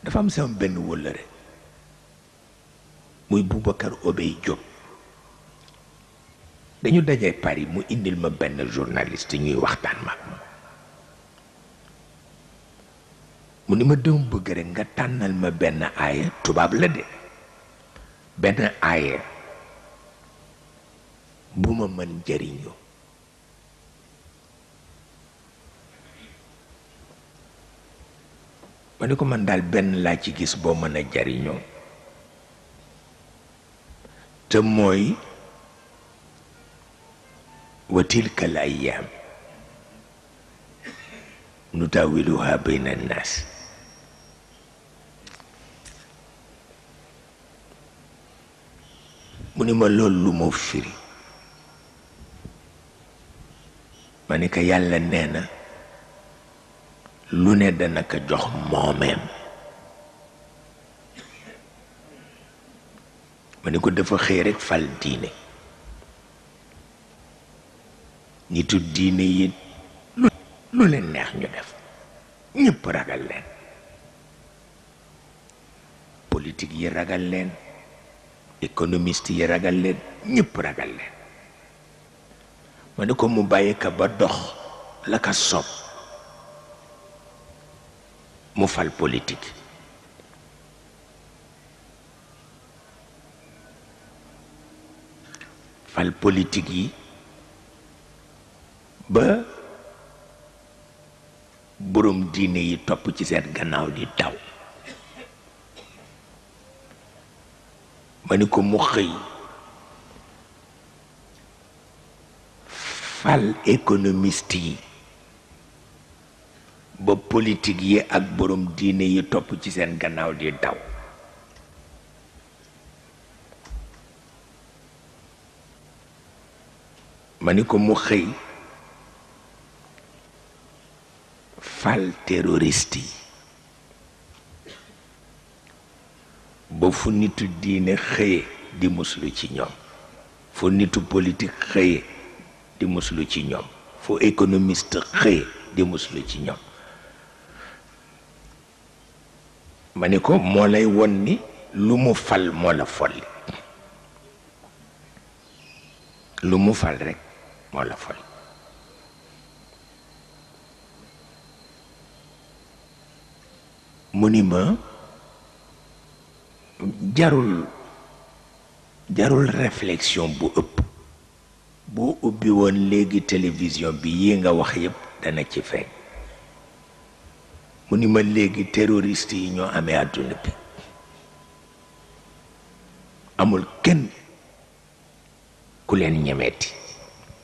dafa am sama benn wëllëre muy Boubacar Obey Diop dañu dajee Paris mu indil ma benn journaliste ñuy waxtaan ma mu ni ma dama bëgg rek nga tànnal ma benn aaya tubaab la de benn aaya bu ma mën jëriñoo ma ni ko man daal benn laa ci gis boo mën a jariñoo te mooy wa tilka al ayyaam nudaawiluhaa bayna annaas mu ni ma loolu lu moo firi ma ni ko yàlla nee na lu ne dana ko jox moomeem ma ni ko dafa xëy rekk fal diine nitu diine yi lu leen neex ñu def ñëpp ragal leen politique yi ragal leen économiste yi ragal leen ñëpp ragal leen ma ni ko mu bàyyi ka ba dox la ka soob mu fal politique yi ba borom diine yi topp ci seen gannaaw di daw ma ni ko mu xëy fal économiste yi ba politique yi ak borom diine yi topp ci seen gannaaw di daw ma ni ko mu xëy fal terroriste yi ba fu nitu diine xëye di muslu ci ñoom fu nitu politique xëye di muslu ci ñoom fu économiste xëye di muslu ci ñoom ma ni ko moo lay won ni lu mu fal moo la folli lu mu fal rekk moo la folli mu ni ma jarul réflexion bu ëpp boo ubbi woon léegi télévision bi yi nga wax yépp dana ci feeñ mu ni ma léegi terroriste yi ñoo amee àdduna bi amul kenn ku leen ñemeeti